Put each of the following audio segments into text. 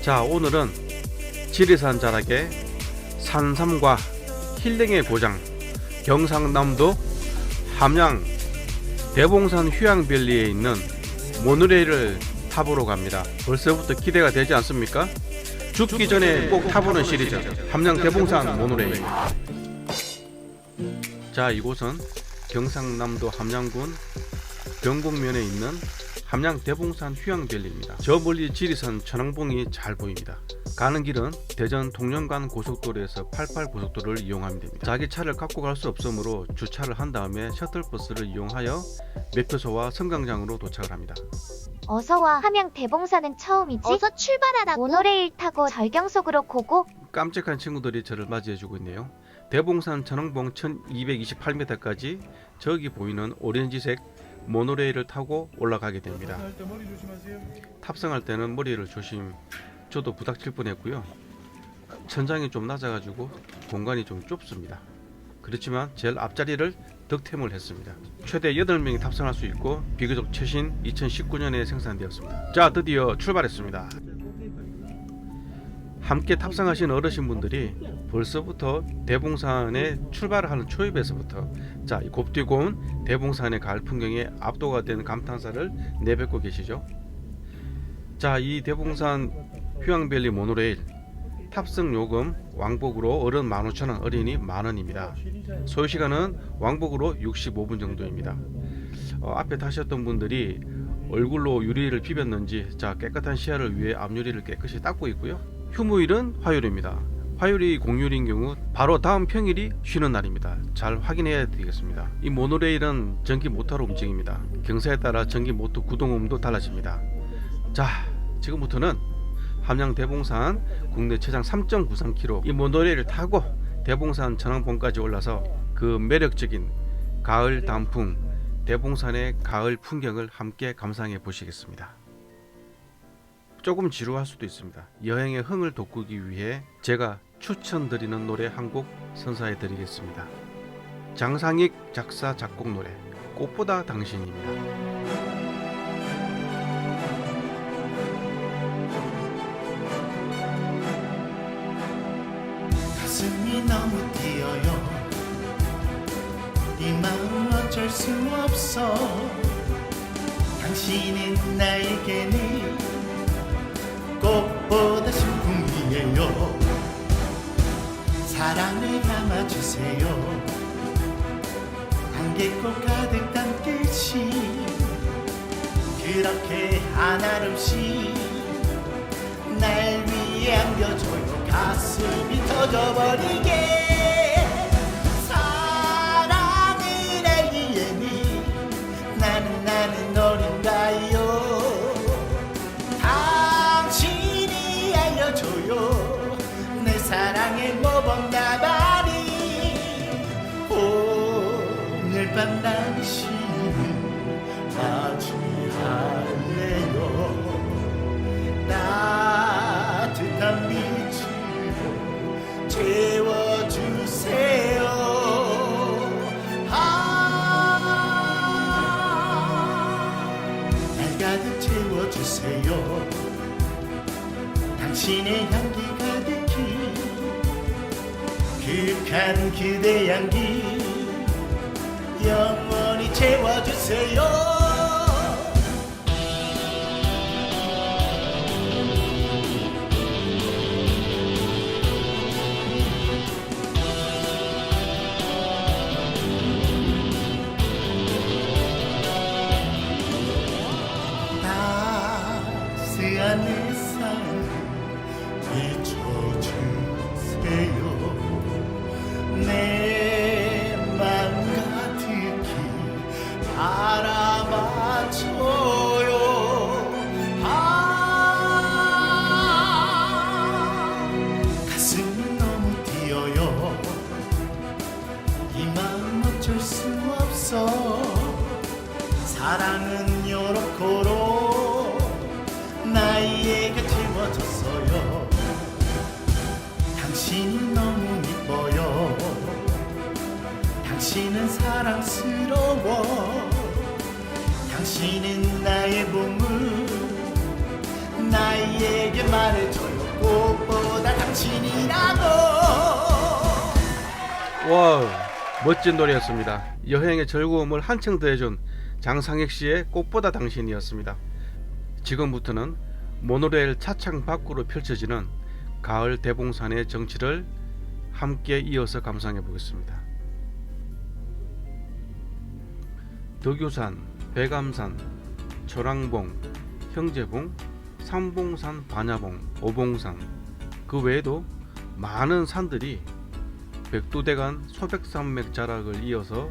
자, 오늘은 지리산 자락의 산삼과 힐링의 고장 경상남도 함양 대봉산 휴양밸리에 있는 모노레일을 타보러 갑니다. 벌써부터 기대가 되지 않습니까? 죽기 전에 꼭 타보는 시리즈 함양 대봉산 모노레일. 자, 이곳은 경상남도 함양군 병곡면에 있는 함양 대봉산 휴양밸리입니다. 저 멀리 지리산 천왕봉이 잘 보입니다. 가는 길은 대전 통영간 고속도로에서 88 고속도로를 이용하면 됩니다. 자기 차를 갖고 갈 수 없으므로 주차를 한 다음에 셔틀버스를 이용하여 매표소와 성강장으로 도착을 합니다. 어서와. 함양 대봉산은 처음이지? 어서 출발하라고. 모노레일 타고 절경 속으로 고고. 깜찍한 친구들이 저를 맞이해주고 있네요. 대봉산 천왕봉 1228m까지 저기 보이는 오렌지색 모노레일을 타고 올라가게 됩니다. 탑승할 때는 머리를 조심. 저도 부닥칠 뻔했고요. 천장이 좀 낮아가지고 공간이 좀 좁습니다. 그렇지만 제일 앞자리를 득템을 했습니다. 최대 8명이 탑승할 수 있고 비교적 최신 2019년에 생산되었습니다. 자, 드디어 출발했습니다. 함께 탑승하신 어르신분들이 벌써부터 대봉산에 출발을 하는 초입에서부터 이 곱디고운 대봉산의 가을 풍경에 압도가 된 감탄사를 내뱉고 계시죠. 자, 이 대봉산 휴양밸리 모노레일 탑승 요금 왕복으로 어른 15,000원, 어린이 만원입니다. 소요시간은 왕복으로 65분 정도입니다. 앞에 타셨던 분들이 얼굴로 유리를 비볐는지 깨끗한 시야를 위해 앞유리를 깨끗이 닦고 있고요. 휴무일은 화요일입니다. 화요일이 공휴일인 경우 바로 다음 평일이 쉬는 날입니다. 잘 확인해야 되겠습니다. 이 모노레일은 전기 모터로 움직입니다. 경사에 따라 전기 모터 구동음도 달라집니다. 자, 지금부터는 함양 대봉산 국내 최장 3.93km 이 모노레일을 타고 대봉산 천왕봉까지 올라서 그 매력적인 가을 단풍 대봉산의 가을 풍경을 함께 감상해 보시겠습니다. 조금 지루할 수도 있습니다. 여행의 흥을 돋구기 위해 제가 추천드리는 노래 한 곡 선사해 드리겠습니다. 장상익 작사 작곡 노래 꽃보다 당신입니다. 가슴이 너무 뛰어요. 이 마음 어쩔 수 없어. 당신은 나에게는 꽃보다 신풍이에요. 사랑을 담아주세요. 안개꽃 가득 담듯이 그렇게 한아름씩 날 위해 안겨줘요. 가슴이 터져버리게. 사랑을 알기에는 나는 어린가요. 당신이 알려줘요. 내 사랑의 모범나발이. 오늘 밤 당신을 맞이할래요. 따뜻한 빛으로 채워주세요. 날 가득 채워주세요. 당신의 향기 가득히 극한 그대 향기 영원히 채워주세요. 따스한 내 삶을 비춰주세요. 내 맘 가득히 바라봐줘요. 가슴이 너무 뛰어요. 이 마음 어쩔 수 없어. 사랑은 요렇고로 나에게 채워졌어요. 당신이 너무 이뻐요. 당신은 사랑스러워. 당신은 나의 보물. 나에게 말해줘요 꽃보다 당신이라고. 와우, 멋진 노래였습니다. 여행의 즐거움을 한층 더해준 장상혁 씨의 꽃보다 당신이었습니다. 지금부터는 모노레일 차창 밖으로 펼쳐지는 가을 대봉산의 정취를 함께 이어서 감상해 보겠습니다. 덕유산, 백암산, 초랑봉, 형제봉, 삼봉산, 반야봉, 오봉산, 그 외에도 많은 산들이 백두대간 소백산맥 자락을 이어서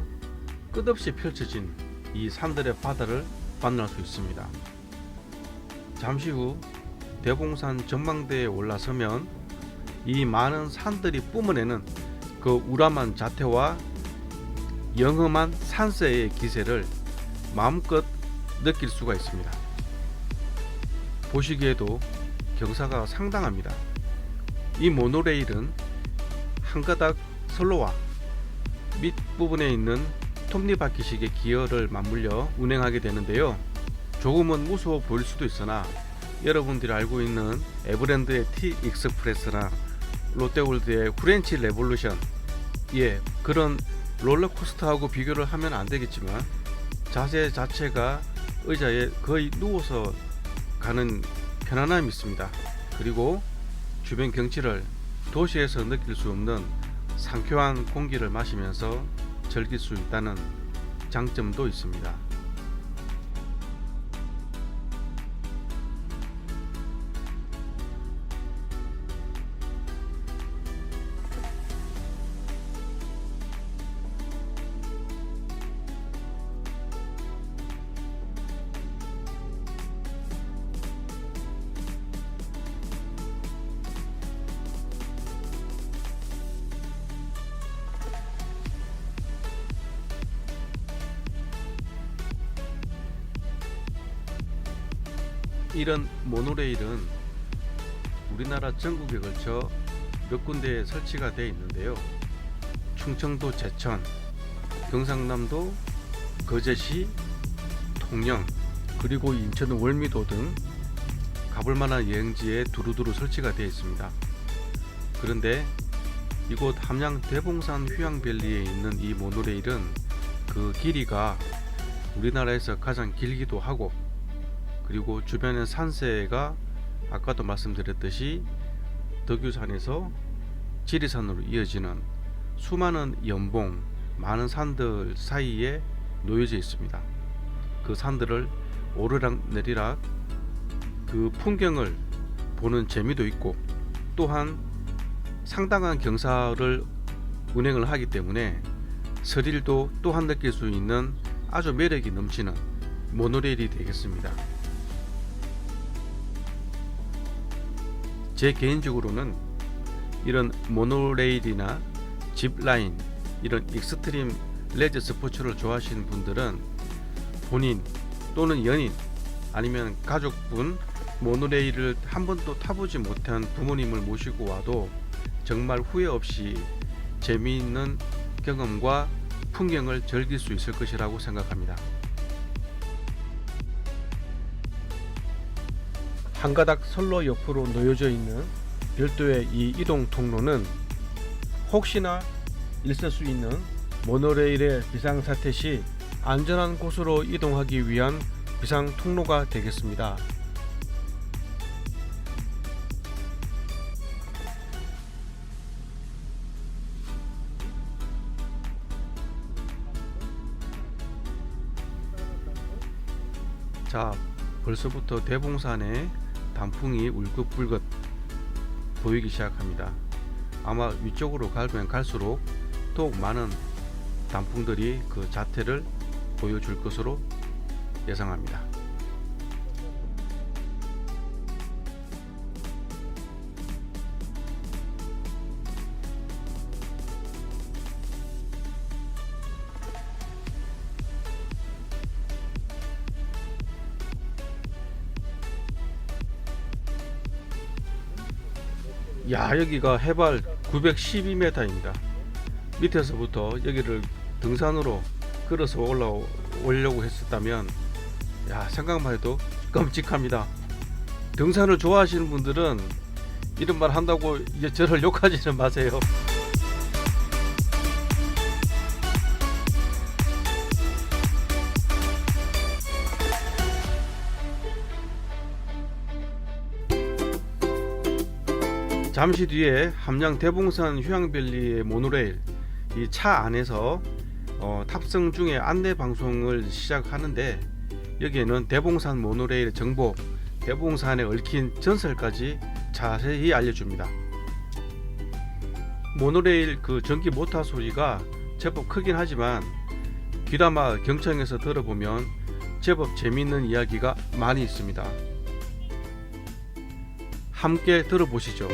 끝없이 펼쳐진 이 산들의 바다를 만날 수 있습니다. 잠시 후 대봉산 전망대에 올라서면 이 많은 산들이 뿜어내는 그 우람한 자태와 영험한 산세의 기세를 마음껏 느낄 수가 있습니다. 보시기에도 경사가 상당합니다. 이 모노레일은 한 가닥 선로와 밑부분에 있는 톱니바퀴식의 기어를 맞물려 운행하게 되는데요. 조금은 무서워 보일 수도 있으나 여러분들이 알고 있는 에버랜드의 T-익스프레스나 롯데월드의 프렌치 레볼루션, 그런 롤러코스터하고 비교를 하면 안 되겠지만 자세 자체가 의자에 거의 누워서 가는 편안함이 있습니다. 그리고 주변 경치를 도시에서 느낄 수 없는 상쾌한 공기를 마시면서 즐길 수 있다는 장점도 있습니다. 이런 모노레일은 우리나라 전국에 걸쳐 몇 군데에 설치가 되어 있는데요. 충청도 제천, 경상남도 거제시, 통영, 그리고 인천 월미도 등 가볼만한 여행지에 두루두루 설치가 되어 있습니다. 그런데 이곳 함양 대봉산 휴양밸리에 있는 이 모노레일은 그 길이가 우리나라에서 가장 길기도 하고, 그리고 주변의 산세가 아까도 말씀드렸듯이 덕유산에서 지리산으로 이어지는 수많은 연봉, 많은 산들 사이에 놓여져 있습니다. 그 산들을 오르락 내리락 그 풍경을 보는 재미도 있고, 또한 상당한 경사를 운행을 하기 때문에 스릴도 또한 느낄 수 있는 아주 매력이 넘치는 모노레일이 되겠습니다. 제 개인적으로는 이런 모노레일이나 짚라인, 이런 익스트림 레저 스포츠를 좋아하시는 분들은 본인 또는 연인 아니면 가족분, 모노레일을 한 번도 타보지 못한 부모님을 모시고 와도 정말 후회 없이 재미있는 경험과 풍경을 즐길 수 있을 것이라고 생각합니다. 한 가닥 선로 옆으로 놓여져 있는 별도의 이 이동 통로는 혹시나 있을 수 있는 모노레일의 비상사태 시 안전한 곳으로 이동하기 위한 비상 통로가 되겠습니다. 자, 벌써부터 대봉산에 단풍이 울긋불긋 보이기 시작합니다. 아마 위쪽으로 가면 갈수록 더욱 많은 단풍들이 그 자태를 보여줄 것으로 예상합니다. 야, 여기가 해발 912m입니다. 밑에서부터 여기를 등산으로 걸어서 올라오려고 했었다면, 야, 생각만 해도 끔찍합니다. 등산을 좋아하시는 분들은 이런 말 한다고 이제 저를 욕하지는 마세요. 잠시 뒤에 함양 대봉산 휴양밸리의 모노레일 이 차 안에서 탑승 중에 안내 방송을 시작하는데, 여기에는 대봉산 모노레일의 정보, 대봉산에 얽힌 전설까지 자세히 알려줍니다. 모노레일 그 전기 모터 소리가 제법 크긴 하지만 귀담아 경청해서 들어보면 제법 재미있는 이야기가 많이 있습니다. 함께 들어보시죠.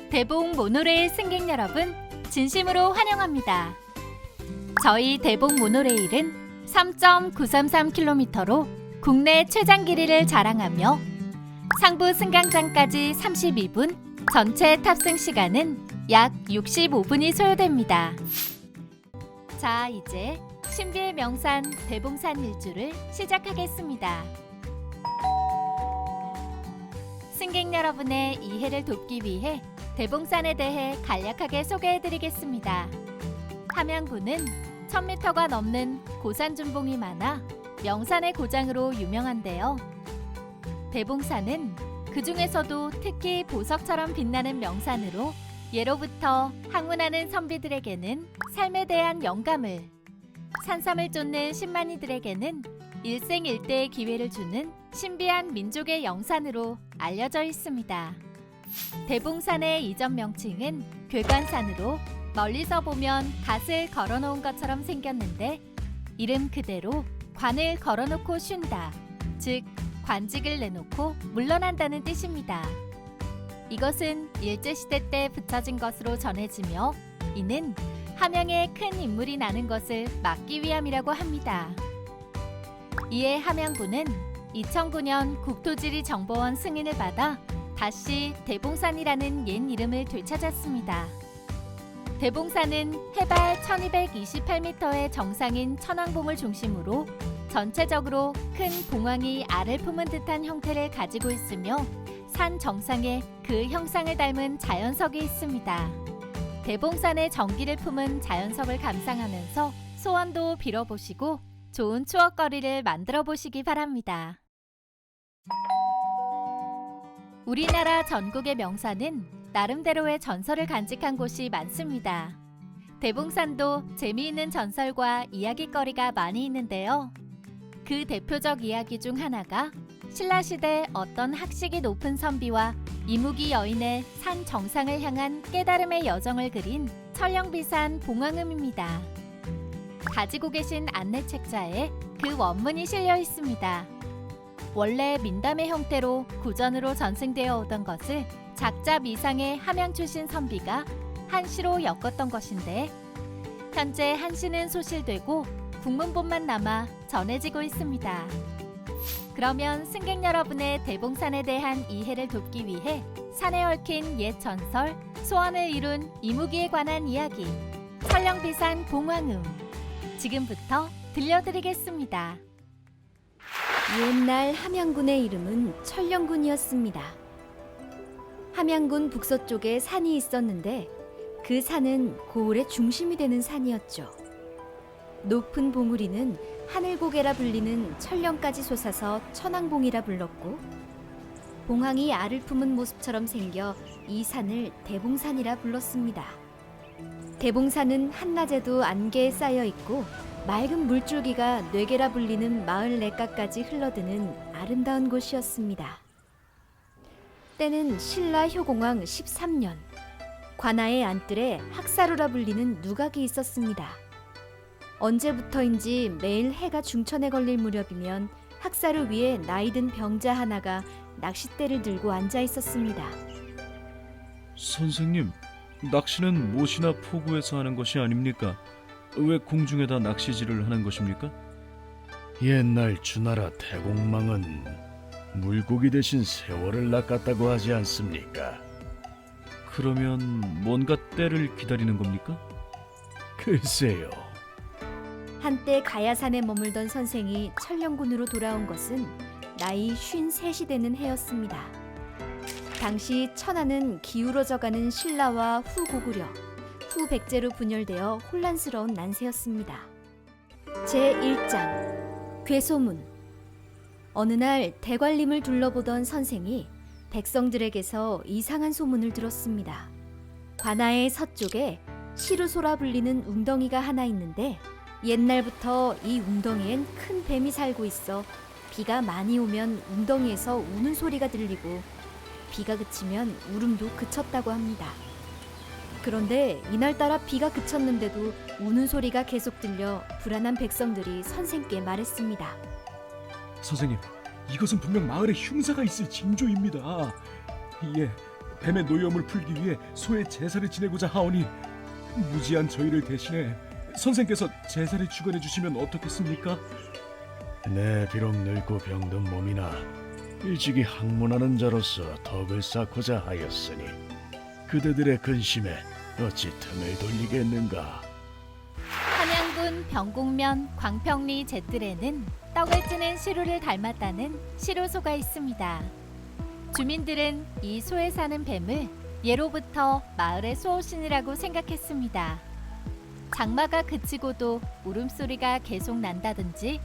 대봉 모노레일 승객 여러분, 진심으로 환영합니다. 저희 대봉 모노레일은 3.933km로 국내 최장 길이를 자랑하며 상부 승강장까지 32분, 전체 탑승 시간은 약 65분이 소요됩니다. 자, 이제 신비의 명산 대봉산 일주를 시작하겠습니다. 승객 여러분의 이해를 돕기 위해 대봉산에 대해 간략하게 소개해드리겠습니다. 함양군은 1000m가 넘는 고산준봉이 많아 명산의 고장으로 유명한데요. 대봉산은 그 중에서도 특히 보석처럼 빛나는 명산으로 예로부터 항문하는 선비들에게는 삶에 대한 영감을, 산삼을 쫓는 신만이들에게는 일생일대의 기회를 주는 신비한 민족의 영산으로 알려져 있습니다. 대봉산의 이전 명칭은 괴관산으로 멀리서 보면 갓을 걸어놓은 것처럼 생겼는데, 이름 그대로 관을 걸어놓고 쉰다, 즉 관직을 내놓고 물러난다는 뜻입니다. 이것은 일제시대 때 붙여진 것으로 전해지며, 이는 함양에 큰 인물이 나는 것을 막기 위함이라고 합니다. 이에 함양군은 2009년 국토지리정보원 승인을 받아 다시 대봉산이라는 옛 이름을 되찾았습니다. 대봉산은 해발 1228m의 정상인 천왕봉을 중심으로 전체적으로 큰 봉황이 알을 품은 듯한 형태를 가지고 있으며, 산 정상에 그 형상을 닮은 자연석이 있습니다. 대봉산의 정기를 품은 자연석을 감상하면서 소원도 빌어보시고 좋은 추억거리를 만들어 보시기 바랍니다. 우리나라 전국의 명산은 나름대로의 전설을 간직한 곳이 많습니다. 대봉산도 재미있는 전설과 이야기거리가 많이 있는데요. 그 대표적 이야기 중 하나가 신라시대 어떤 학식이 높은 선비와 이무기 여인의 산 정상을 향한 깨달음의 여정을 그린 철령비산 봉황음입니다. 가지고 계신 안내책자에 그 원문이 실려 있습니다. 원래 민담의 형태로 구전으로 전승되어 오던 것을 작자 미상의 함양 출신 선비가 한시로 엮었던 것인데, 현재 한시는 소실되고 국문본만 남아 전해지고 있습니다. 그러면 승객 여러분의 대봉산에 대한 이해를 돕기 위해 산에 얽힌 옛 전설, 소원을 이룬 이무기에 관한 이야기, 철령비산 봉황음, 지금부터 들려드리겠습니다. 옛날 함양군의 이름은 철령군이었습니다. 함양군 북서쪽에 산이 있었는데, 그 산은 고을의 중심이 되는 산이었죠. 높은 봉우리는 하늘고개라 불리는 철령까지 솟아서 천왕봉이라 불렀고, 봉황이 알을 품은 모습처럼 생겨 이 산을 대봉산이라 불렀습니다. 대봉산은 한낮에도 안개에 쌓여 있고, 맑은 물줄기가 뇌계라 불리는 마을 냇가까지 흘러드는 아름다운 곳이었습니다. 때는 신라 효공왕 13년, 관아의 안뜰에 학사루라 불리는 누각이 있었습니다. 언제부터인지 매일 해가 중천에 걸릴 무렵이면 학사루 위에 나이든 병자 하나가 낚싯대를 들고 앉아 있었습니다. 선생님, 낚시는 못이나 포구에서 하는 것이 아닙니까? 왜 공중에다 낚시질을 하는 것입니까? 옛날 주나라 태공망은 물고기 대신 세월을 낚았다고 하지 않습니까? 그러면 뭔가 때를 기다리는 겁니까? 글쎄요. 한때 가야산에 머물던 선생이 천령군으로 돌아온 것은 나이 53이 되는 해였습니다. 당시 천하는 기울어져가는 신라와 후고구려, 후백제로 분열되어 혼란스러운 난세였습니다. 제1장 괴소문. 어느 날 대관림을 둘러보던 선생이 백성들에게서 이상한 소문을 들었습니다. 관아의 서쪽에 시루소라 불리는 웅덩이가 하나 있는데 옛날부터 이 웅덩이엔 큰 뱀이 살고 있어 비가 많이 오면 웅덩이에서 우는 소리가 들리고 비가 그치면 울음도 그쳤다고 합니다. 그런데 이날따라 비가 그쳤는데도 우는 소리가 계속 들려 불안한 백성들이 선생께 말했습니다. 선생님, 이것은 분명 마을에 흉사가 있을 징조입니다. 예, 뱀의 노여움을 풀기 위해 소의 제사를 지내고자 하오니 무지한 저희를 대신해 선생께서 제사를 주관해 주시면 어떻겠습니까? 내 비록 늙고 병든 몸이나 일찍이 학문하는 자로서 덕을 쌓고자 하였으니 그대들의 근심에 어찌 틈을 돌리겠는가. 함양군 병곡면 광평리 제뜰에는 떡을 찌는 시루를 닮았다는 시루소가 있습니다. 주민들은 이 소에 사는 뱀을 예로부터 마을의 수호신이라고 생각했습니다. 장마가 그치고도 울음소리가 계속 난다든지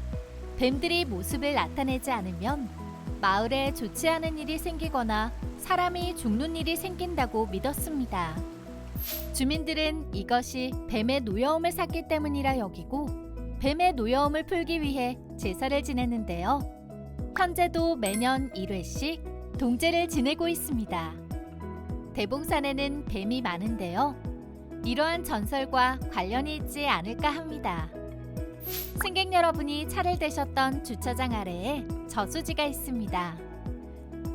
뱀들이 모습을 나타내지 않으면 마을에 좋지 않은 일이 생기거나 사람이 죽는 일이 생긴다고 믿었습니다. 주민들은 이것이 뱀의 노여움을 샀기 때문이라 여기고 뱀의 노여움을 풀기 위해 제사를 지냈는데요. 현재도 매년 1회씩 동제를 지내고 있습니다. 대봉산에는 뱀이 많은데요. 이러한 전설과 관련이 있지 않을까 합니다. 승객 여러분이 차를 대셨던 주차장 아래에 저수지가 있습니다.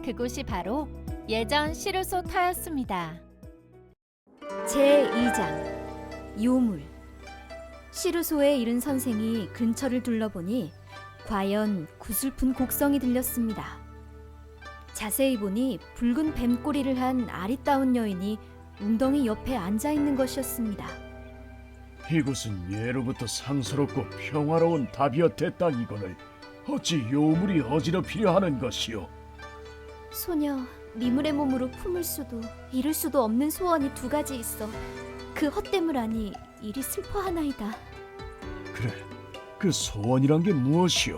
그곳이 바로 예전 시루소 터였습니다. 제2장 요물. 시루소에 이른 선생이 근처를 둘러보니 과연 구슬픈 곡성이 들렸습니다. 자세히 보니 붉은 뱀꼬리를 한 아리따운 여인이 웅덩이 옆에 앉아있는 것이었습니다. 이곳은 예로부터 상스럽고 평화로운 다비어태 땅이거늘 어찌 요물이 어지럽히려 하는 것이오. 소녀, 미물의 몸으로 품을 수도 이룰 수도 없는 소원이 두 가지 있어. 그 헛됨을 아니 이리 슬퍼하나이다. 그래, 그 소원이란 게 무엇이오?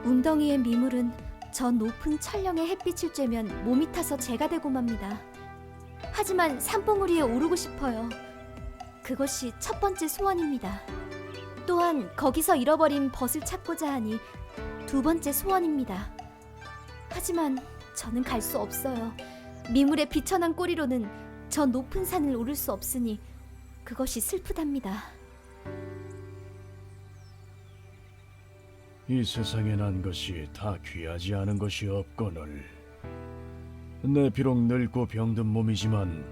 웅덩이의 미물은 저 높은 천령의 햇빛을 쬐면 몸이 타서 재가 되고 맙니다. 하지만 산봉우리에 오르고 싶어요. 그것이 첫 번째 소원입니다. 또한 거기서 잃어버린 벗을 찾고자 하니 두 번째 소원입니다. 하지만 저는 갈 수 없어요. 미물의 비천한 꼬리로는 저 높은 산을 오를 수 없으니 그것이 슬프답니다. 이 세상에 난 것이 다 귀하지 않은 것이 없거늘. 내 비록 늙고 병든 몸이지만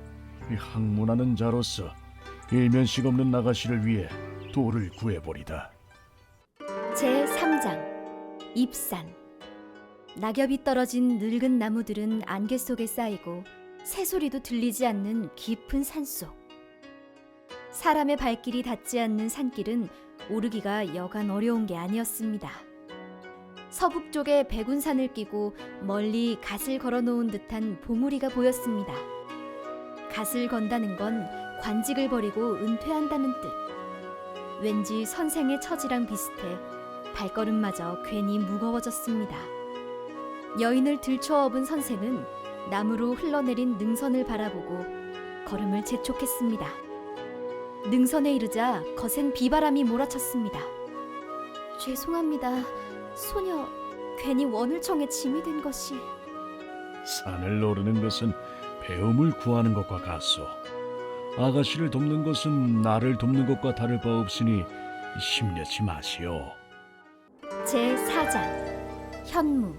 이 학문하는 자로서 일면식 없는 나가시를 위해 도를 구해보리다. 제3장 입산. 낙엽이 떨어진 늙은 나무들은 안개 속에 쌓이고 새소리도 들리지 않는 깊은 산속. 사람의 발길이 닿지 않는 산길은 오르기가 여간 어려운 게 아니었습니다. 서북쪽에 백운산을 끼고 멀리 갓을 걸어놓은 듯한 봉우리가 보였습니다. 갓을 건다는 건 관직을 버리고 은퇴한다는 뜻. 왠지 선생의 처지랑 비슷해 발걸음마저 괜히 무거워졌습니다. 여인을 들쳐업은 선생은 나무로 흘러내린 능선을 바라보고 걸음을 재촉했습니다. 능선에 이르자 거센 비바람이 몰아쳤습니다. 죄송합니다. 소녀, 괜히 원울청에 짐이 된 것이. 산을 오르는 것은 배움을 구하는 것과 같소. 아가씨를 돕는 것은 나를 돕는 것과 다를 바 없으니 심려치 마시오. 제4장 현무.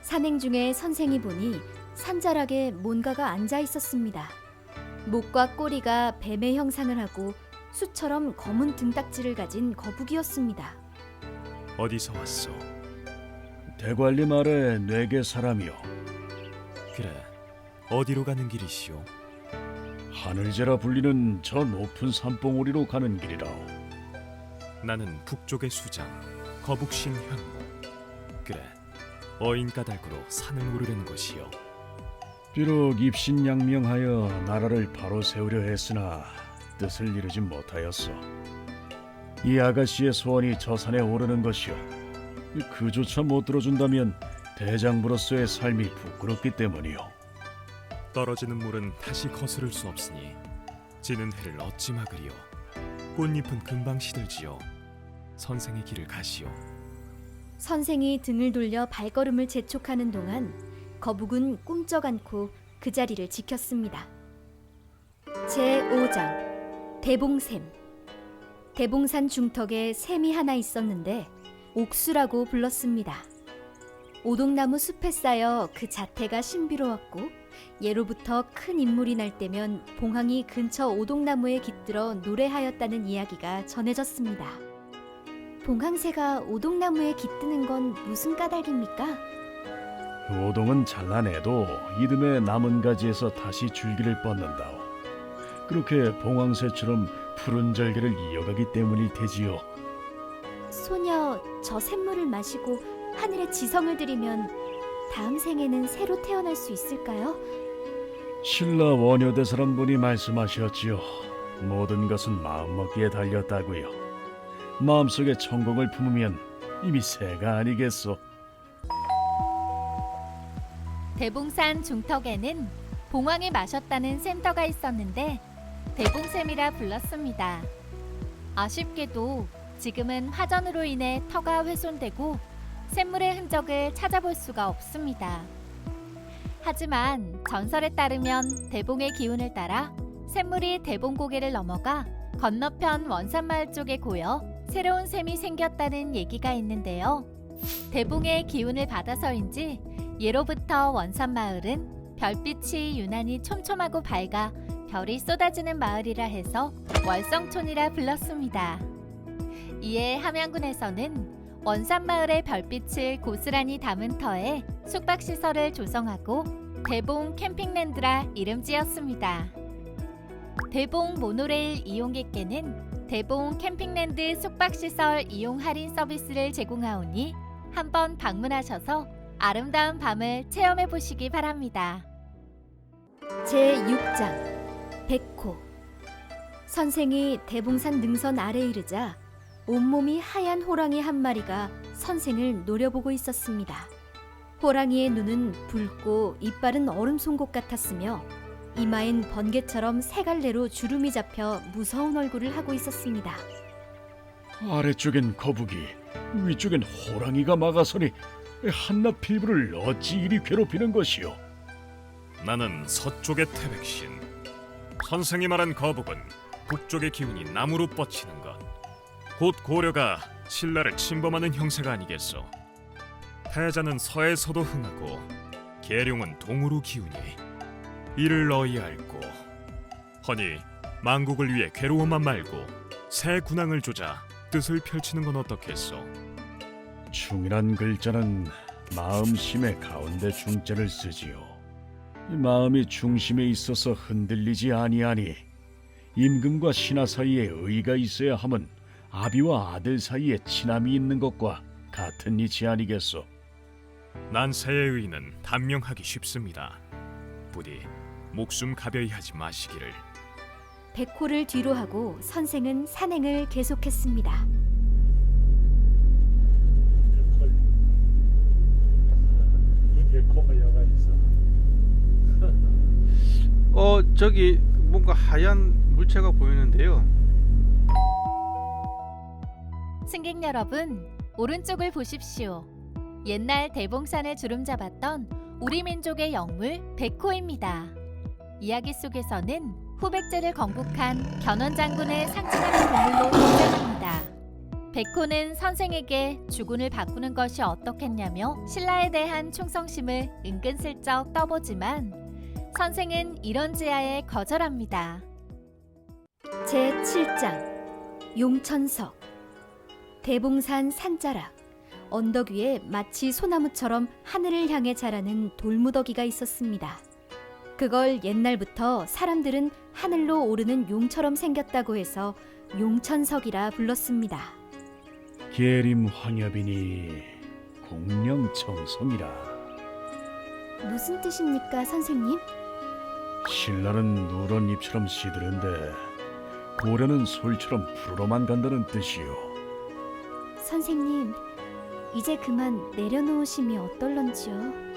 산행 중에 선생이 보니 산자락에 뭔가가 앉아 있었습니다. 목과 꼬리가 뱀의 형상을 하고 수처럼 검은 등딱지를 가진 거북이였습니다. 어디서 왔소? 대관리 아래 뇌계 사람이요. 그래, 어디로 가는 길이시오? 하늘제라 불리는 저 높은 산봉우리로 가는 길이라오. 나는 북쪽의 수장 거북신 현무. 그래, 어인 까닭으로 산을 오르려는 것이요. 비록 입신양명하여 나라를 바로 세우려 했으나 뜻을 이루지 못하였어. 이 아가씨의 소원이 저 산에 오르는 것이요. 그조차 못 들어준다면 대장부로서의 삶이 부끄럽기 때문이요. 떨어지는 물은 다시 거스를 수 없으니 지는 해를 어찌 막으리요. 꽃잎은 금방 시들지요. 선생의 길을 가시오. 선생이 등을 돌려 발걸음을 재촉하는 동안 거북은 꿈쩍 않고 그 자리를 지켰습니다. 제5장 대봉샘. 대봉산 중턱에 샘이 하나 있었는데 옥수라고 불렀습니다. 오동나무 숲에 쌓여 그 자태가 신비로웠고 예로부터 큰 인물이 날 때면 봉황이 근처 오동나무에 깃들어 노래하였다는 이야기가 전해졌습니다. 봉황새가 오동나무에 깃드는 건 무슨 까닭입니까? 오동은 잘라내도 이듬해 남은 가지에서 다시 줄기를 뻗는다오. 그렇게 봉황새처럼 푸른 절개를 이어가기 때문일 테지요. 소녀 저 샘물을 마시고 하늘에 지성을 드리면 다음 생에는 새로 태어날 수 있을까요? 신라 원효대사란 분이 말씀하셨지요. 모든 것은 마음먹기에 달렸다고요. 마음속에 천공을 품으면 이미 새가 아니겠소. 대봉산 중턱에는 봉황이 마셨다는 샘터가 있었는데 대봉샘이라 불렀습니다. 아쉽게도 지금은 화전으로 인해 터가 훼손되고 샘물의 흔적을 찾아볼 수가 없습니다. 하지만 전설에 따르면 대봉의 기운을 따라 샘물이 대봉고개를 넘어가 건너편 원산마을 쪽에 고여 새로운 샘이 생겼다는 얘기가 있는데요. 대봉의 기운을 받아서인지 예로부터 원산마을은 별빛이 유난히 촘촘하고 밝아 별이 쏟아지는 마을이라 해서 월성촌이라 불렀습니다. 이에 함양군에서는 원산마을의 별빛을 고스란히 담은 터에 숙박시설을 조성하고 대봉 캠핑랜드라 이름 지었습니다. 대봉 모노레일 이용객께는 대봉 캠핑랜드 숙박시설 이용 할인 서비스를 제공하오니 한번 방문하셔서 아름다운 밤을 체험해 보시기 바랍니다. 제6장 백호. 선생이 대봉산 능선 아래에 이르자 온몸이 하얀 호랑이 한 마리가 선생을 노려보고 있었습니다. 호랑이의 눈은 붉고 이빨은 얼음 송곳 같았으며 이마엔 번개처럼 세 갈래로 주름이 잡혀 무서운 얼굴을 하고 있었습니다. 아래쪽엔 거북이, 위쪽엔 호랑이가 막아서니 한낱 필부를 어찌 이리 괴롭히는 것이오. 나는 서쪽의 태백신. 선생이 말한 거북은 북쪽의 기운이 나무로 뻗치는 것. 곧 고려가 신라를 침범하는 형세가 아니겠소. 태자는 서에서도 흥하고 계룡은 동으로 기우니 이를 너희 알고, 허니 만국을 위해 괴로워만 말고 새 군왕을 조자 뜻을 펼치는 건 어떻겠소. 충이란 글자는 마음심의 가운데 중자를 쓰지요. 이 마음이 중심에 있어서 흔들리지 아니하니 임금과 신하 사이에 의가 있어야 함은 아비와 아들 사이에 친함이 있는 것과 같은 이치 아니겠소. 난 새의 의는 단명하기 쉽습니다. 부디 목숨 가벼이 하지 마시기를. 백호를 뒤로 하고 선생은 산행을 계속했습니다. 저기 뭔가 하얀 물체가 보이는데요. 승객 여러분, 오른쪽을 보십시오. 옛날 대봉산을 주름잡았던 우리 민족의 영물 백호입니다. 이야기 속에서는 후백제를 건국한 견원 장군의 상징하는 동물로 등장합니다. 백호는 선생에게 주군을 바꾸는 것이 어떻겠냐며 신라에 대한 충성심을 은근슬쩍 떠보지만 선생은 이런 제안에 거절합니다. 제7장 용천석. 대봉산 산자락. 언덕 위에 마치 소나무처럼 하늘을 향해 자라는 돌무더기가 있었습니다. 그걸 옛날부터 사람들은 하늘로 오르는 용처럼 생겼다고 해서 용천석이라 불렀습니다. 계림 황엽이니 공령청송이라. 무슨 뜻입니까, 선생님? 신라는 누런 잎처럼 시드른데 고려는 솔처럼 푸르러만 간다는 뜻이요. 선생님, 이제 그만 내려놓으심이 어떨런지요?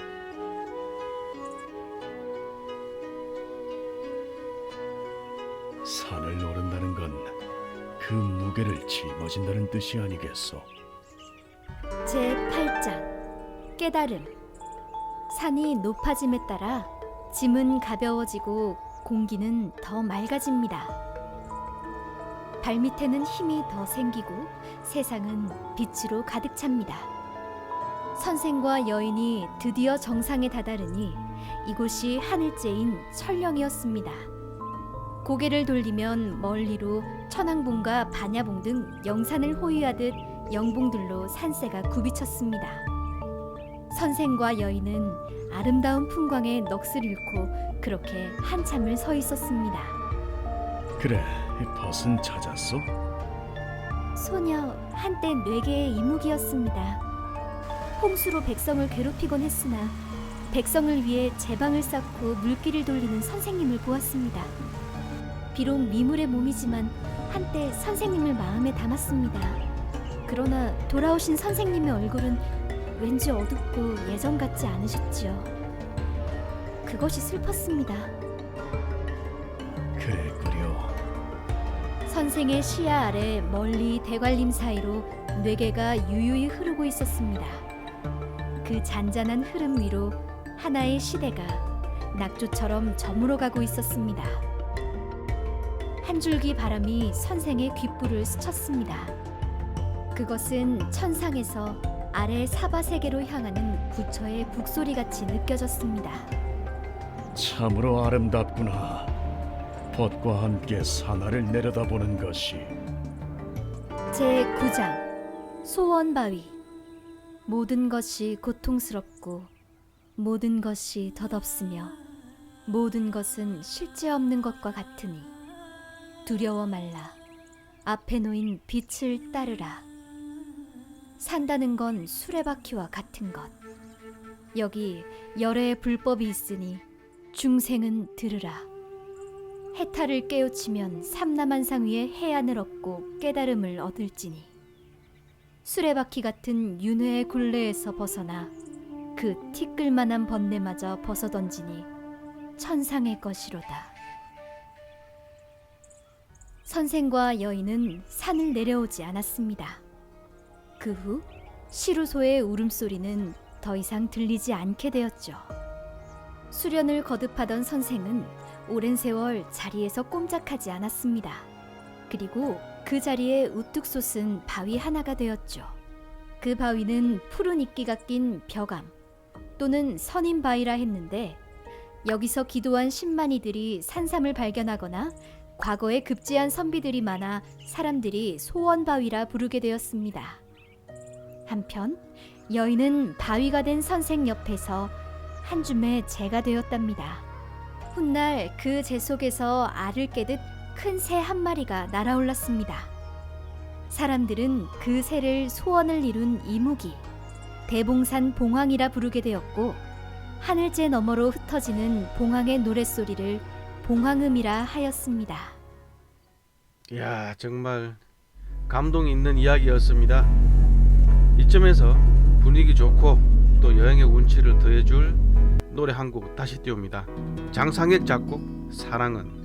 산을 오른다는 건 그 무게를 짊어진다는 뜻이 아니겠소. 제8장 깨달음. 산이 높아짐에 따라 짐은 가벼워지고 공기는 더 맑아집니다. 발밑에는 힘이 더 생기고 세상은 빛으로 가득 찹니다. 선생과 여인이 드디어 정상에 다다르니 이곳이 하늘째인 천령이었습니다. 고개를 돌리면 멀리로 천왕봉과 반야봉 등 영산을 호위하듯 영봉들로 산세가 굽이쳤습니다. 선생과 여인은 아름다운 풍광에 넋을 잃고 그렇게 한참을 서 있었습니다. 그래, 벗은 찾았소? 소녀 한때 뇌계의 이묵이었습니다. 홍수로 백성을 괴롭히곤 했으나 백성을 위해 제방을 쌓고 물길을 돌리는 선생님을 보았습니다. 비록 미물의 몸이지만 한때 선생님을 마음에 담았습니다. 그러나 돌아오신 선생님의 얼굴은 왠지 어둡고 예전 같지 않으셨지요. 그것이 슬펐습니다. 그랬구려. 선생의 시야 아래 멀리 대관림 사이로 뇌계가 유유히 흐르고 있었습니다. 그 잔잔한 흐름 위로 하나의 시대가 낙조처럼 저물어가고 있었습니다. 한 줄기 바람이 선생의 귓불을 스쳤습니다. 그것은 천상에서 아래 사바세계로 향하는 부처의 북소리같이 느껴졌습니다. 참으로 아름답구나. 벗과 함께 산하를 내려다보는 것이. 제9장 소원바위. 모든 것이 고통스럽고 모든 것이 덧없으며 모든 것은 실제 없는 것과 같으니 두려워 말라. 앞에 놓인 빛을 따르라. 산다는 건 수레바퀴와 같은 것. 여기 열애의 불법이 있으니 중생은 들으라. 해탈을 깨우치면 삼라만상 위에 해안을 얻고 깨달음을 얻을지니 수레바퀴 같은 윤회의 굴레에서 벗어나 그 티끌만한 번뇌마저 벗어던지니 천상의 것이로다. 선생과 여인은 산을 내려오지 않았습니다. 그 후 시루소의 울음소리는 더 이상 들리지 않게 되었죠. 수련을 거듭하던 선생은 오랜 세월 자리에서 꼼짝하지 않았습니다. 그리고 그 자리에 우뚝 솟은 바위 하나가 되었죠. 그 바위는 푸른 이끼가 낀 벼감 또는 선인바위라 했는데 여기서 기도한 신만이들이 산삼을 발견하거나 과거에 급제한 선비들이 많아 사람들이 소원바위라 부르게 되었습니다. 한편 여인은 바위가 된 선생 옆에서 한 줌의 재가 되었답니다. 훗날 그 재 속에서 알을 깨듯 큰 새 한 마리가 날아올랐습니다. 사람들은 그 새를 소원을 이룬 이무기, 대봉산 봉황이라 부르게 되었고 하늘재 너머로 흩어지는 봉황의 노랫소리를 봉황음이라 하였습니다. 이야, 정말 감동 있는 이야기였습니다. 이쯤에서 분위기 좋고 또 여행의 운치를 더해줄 노래 한 곡 다시 띄웁니다. 장상혁 작곡 사랑은.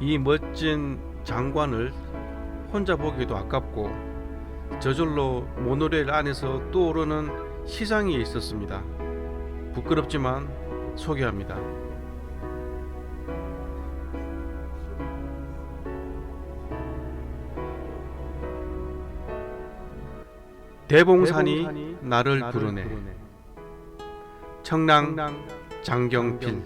이 멋진 장관을 혼자 보기도 아깝고 저절로 모노레일 안에서 떠오르는 시상이 있었습니다. 부끄럽지만 소개합니다. 대봉산이 나를 부르네. 청랑 장경필.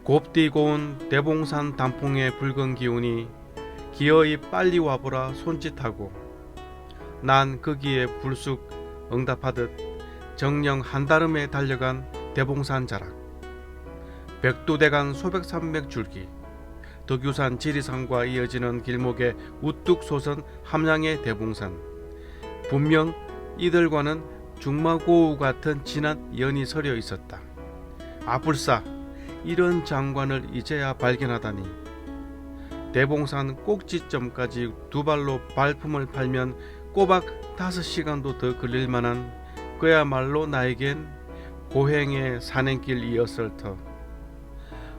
곱디 고운 대봉산 단풍의 붉은 기운이 기어이 빨리 와보라 손짓하고 난 거기에 불쑥 응답하듯 정령 한달음에 달려간 대봉산 자락, 백두대간 소백산맥 줄기, 덕유산 지리산과 이어지는 길목에 우뚝 솟은 함양의 대봉산. 분명 이들과는 중마고우 같은 진한 연이 서려 있었다. 아불싸, 이런 장관을 이제야 발견하다니. 대봉산 꼭지점까지 두 발로 발품을 팔면 꼬박 5시간도 더 걸릴 만한 그야말로 나에겐 고행의 산행길이었을 터.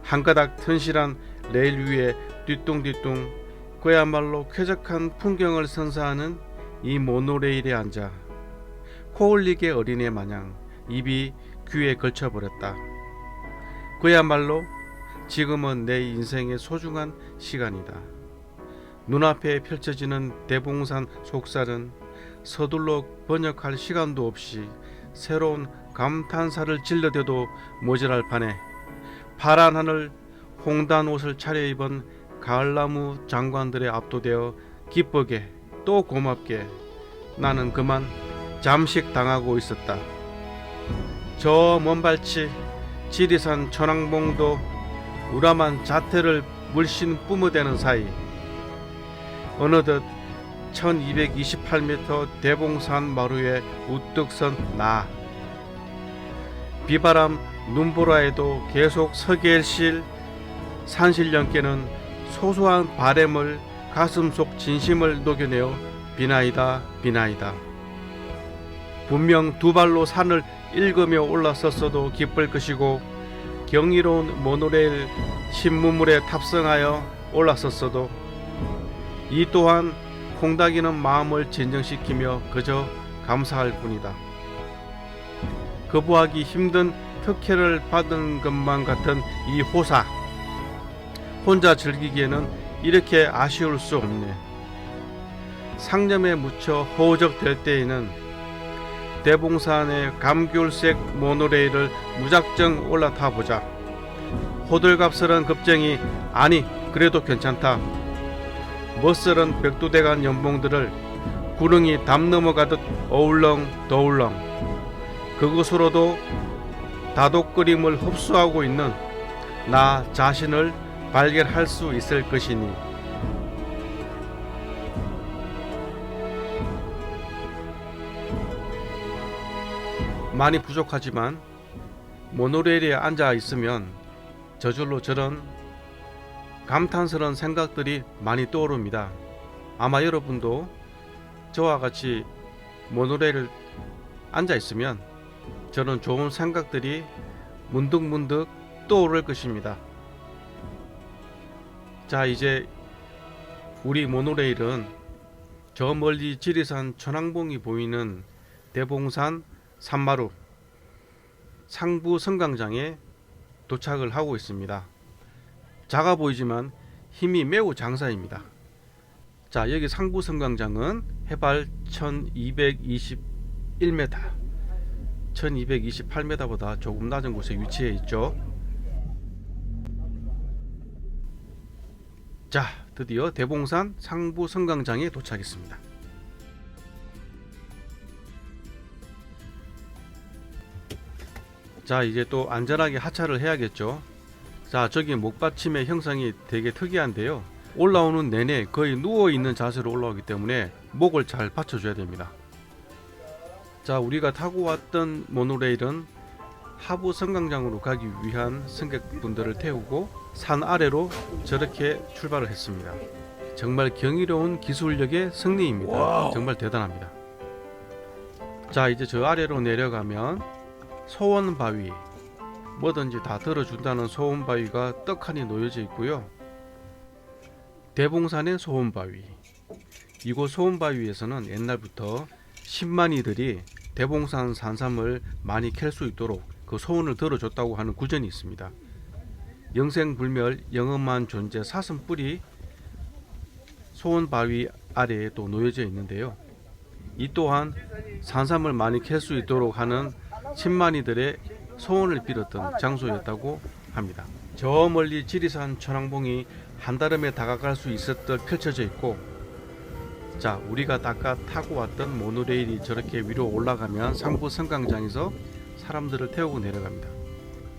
한 가닥 튼실한 레일 위에 뒤뚱뒤뚱 그야말로 쾌적한 풍경을 선사하는 이 모노레일에 앉아 코올리게 어린애 마냥 입이 귀에 걸쳐버렸다. 그야말로 지금은 내 인생의 소중한 시간이다. 눈앞에 펼쳐지는 대봉산 속살은 서둘러 번역할 시간도 없이 새로운 감탄사를 질러대도 모자랄 판에 파란 하늘 홍단 옷을 차려입은 가을나무 장관들에 압도되어 기쁘게 또 고맙게 나는 그만 잠식당하고 있었다. 저 먼발치 지리산 천왕봉도 우람한 자태를 물씬 뿜어대는 사이 어느덧 1228m 대봉산 마루에 우뚝 선 나. 비바람 눈보라에도 계속 서갤실 산신령께는 소소한 바램을 가슴속 진심을 녹여내어 비나이다 비나이다. 분명 두 발로 산을 읽으며 올라섰어도 기쁠 것이고 경이로운 모노레일 신무물에 탑승하여 올라섰어도 이 또한 콩닥이는 마음을 진정시키며 그저 감사할 뿐이다. 거부하기 힘든 특혜를 받은 것만 같은 이 호사, 혼자 즐기기에는 이렇게 아쉬울 수 없네. 상념에 묻혀 허우적될 때에는 대봉산의 감귤색 모노레일을 무작정 올라타보자. 호들갑스런 급쟁이 아니 그래도 괜찮다. 멋스런 백두대간 연봉들을 구릉이 담 넘어가듯 어울렁 더울렁 그곳으로도 다독거림을 흡수하고 있는 나 자신을 발견할 수 있을 것이니. 많이 부족하지만 모노레일에 앉아 있으면 저절로 저런 감탄스러운 생각들이 많이 떠오릅니다. 아마 여러분도 저와 같이 모노레일을 앉아 있으면 저런 좋은 생각들이 문득문득 떠오를 것입니다. 자, 이제 우리 모노레일은 저 멀리 지리산 천왕봉이 보이는 대봉산 산마루 상부 승강장에 도착을 하고 있습니다. 작아 보이지만 힘이 매우 장사입니다. 자, 여기 상부 승강장은 해발 1221m 1228m보다 조금 낮은 곳에 위치해 있죠. 자, 드디어 대봉산 상부 승강장에 도착했습니다. 자, 이제 또 안전하게 하차를 해야겠죠. 자, 저기 목받침의 형상이 되게 특이한데요. 올라오는 내내 거의 누워있는 자세로 올라오기 때문에 목을 잘 받쳐줘야 됩니다. 자, 우리가 타고 왔던 모노레일은 하부 승강장으로 가기 위한 승객분들을 태우고 산 아래로 저렇게 출발을 했습니다. 정말 경이로운 기술력의 승리입니다. 와우. 정말 대단합니다. 자, 이제 저 아래로 내려가면 소원바위, 뭐든지 다 들어준다는 소원바위가 떡하니 놓여져 있고요. 대봉산의 소원바위, 이곳 소원바위에서는 옛날부터 신만이들이 대봉산 산삼을 많이 캘 수 있도록 그 소원을 들어줬다고 하는 구전이 있습니다. 영생불멸 영험한 존재 사슴뿔이 소원바위 아래에 또 놓여져 있는데요. 이 또한 산삼을 많이 캘 수 있도록 하는 신만이들의 소원을 빌었던 장소였다고 합니다. 저 멀리 지리산 천왕봉이 한달음에 다가갈 수 있었듯 펼쳐져 있고, 자, 우리가 아까 타고 왔던 모노레일이 저렇게 위로 올라가면 상부 승강장에서 사람들을 태우고 내려갑니다.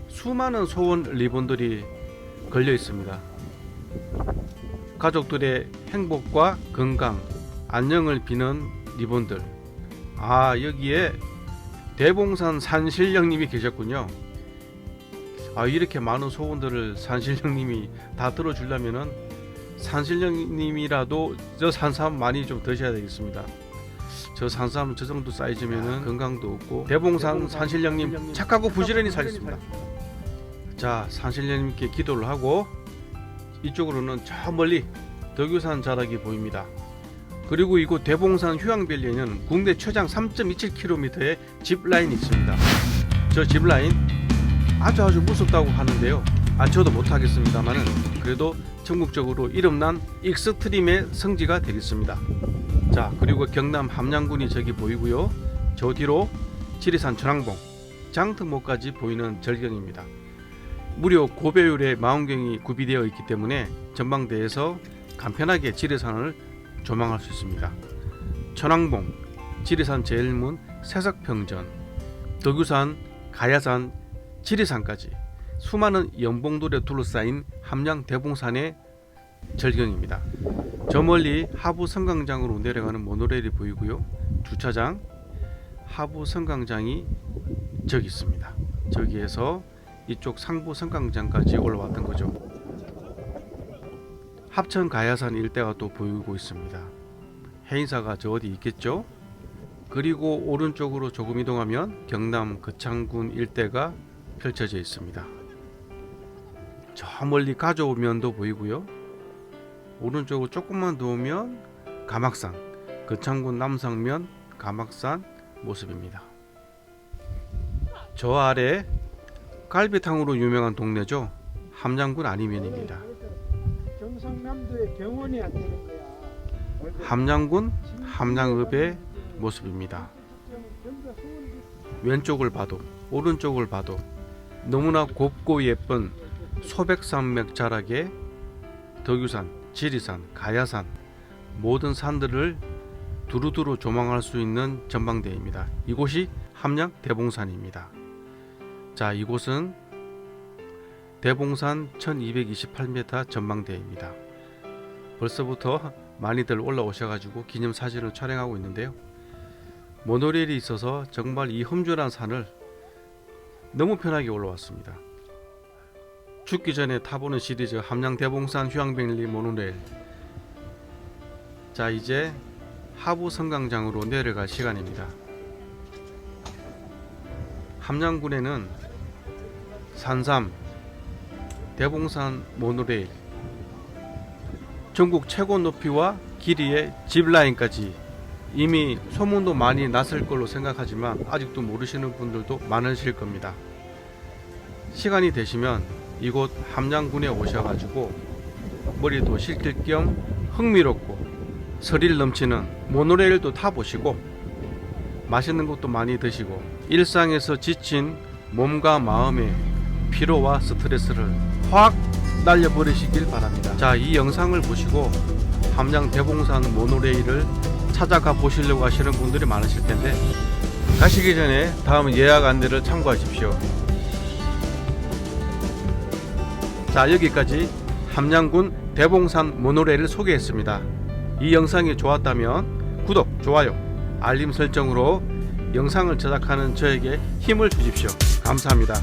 수많은 소원 리본들이 걸려 있습니다. 가족들의 행복과 건강, 안녕을 비는 리본들. 아, 여기에 대봉산 산신령님이 계셨군요. 아, 이렇게 많은 소원들을 산신령님이 다 들어주려면은 산신령님이라도 저 산삼 많이 좀 드셔야 되겠습니다. 저 산삼 저 정도 사이즈면은 건강도 없고, 대봉산 산신령님 착하고 부지런히 살겠습니다. 자, 산신령님께 기도를 하고 이쪽으로는 저 멀리 덕유산 자락이 보입니다. 그리고 이곳 대봉산 휴양밸리에는 국내 최장 3.27km의 짚라인이 있습니다. 저 짚라인 아주 무섭다고 하는데요. 저도 못하겠습니다만은 그래도 전국적으로 이름난 익스트림의 성지가 되겠습니다. 자, 그리고 경남 함양군이 저기 보이고요. 저 뒤로 지리산 천왕봉, 장특목까지 보이는 절경입니다. 무려 고배율의 망원경이 구비되어 있기 때문에 전망대에서 간편하게 지리산을 조망할 수 있습니다. 천왕봉, 지리산 제일문, 새석평전, 덕유산, 가야산, 지리산까지 수많은 연봉돌에 둘러싸인 함양 대봉산의 절경입니다. 저 멀리 하부 승강장으로 내려가는 모노레일이 보이고요. 주차장, 하부 승강장이 저기 있습니다. 저기에서 이쪽 상부 승강장까지 올라왔던 거죠. 합천 가야산 일대가 또 보이고 있습니다. 해인사가 저 어디 있겠죠? 그리고 오른쪽으로 조금 이동하면 경남 거창군 일대가 펼쳐져 있습니다. 저 멀리 가져오면도 보이고요. 오른쪽으로 조금만 더 오면 가막산, 거창군 남상면 가막산 모습입니다. 저 아래 갈비탕으로 유명한 동네죠. 함양군 안이면입니다. 경상남도의 병원이 안 되는 거야. 함양군 함양읍의 모습입니다. 왼쪽을 봐도 오른쪽을 봐도 너무나 곱고 예쁜 소백산맥 자락에 덕유산, 지리산, 가야산 모든 산들을 두루두루 조망할 수 있는 전망대입니다. 이곳이 함양 대봉산입니다. 자, 이곳은 대봉산 1228m 전망대입니다. 벌써부터 많이들 올라오셔가지고 기념사진을 촬영하고 있는데요. 모노레일이 있어서 정말 이 험준한 산을 너무 편하게 올라왔습니다. 죽기 전에 타보는 시리즈 함양 대봉산 휴양밸리 모노레일. 자, 이제 하부 승강장으로 내려갈 시간입니다. 함양군에는 산삼, 대봉산 모노레일, 전국 최고 높이와 길이의 짚라인까지 이미 소문도 많이 났을 걸로 생각하지만 아직도 모르시는 분들도 많으실 겁니다. 시간이 되시면 이곳 함양군에 오셔가지고 머리도 식힐 겸 흥미롭고 스릴 넘치는 모노레일도 타보시고 맛있는 것도 많이 드시고 일상에서 지친 몸과 마음의 피로와 스트레스를 확 날려버리시길 바랍니다. 자, 이 영상을 보시고 함양 대봉산 모노레일을 찾아가 보시려고 하시는 분들이 많으실 텐데 가시기 전에 다음 예약 안내를 참고하십시오. 자, 여기까지 함양군 대봉산 모노레일을 소개했습니다. 이 영상이 좋았다면 구독, 좋아요, 알림 설정으로 영상을 제작하는 저에게 힘을 주십시오. 감사합니다.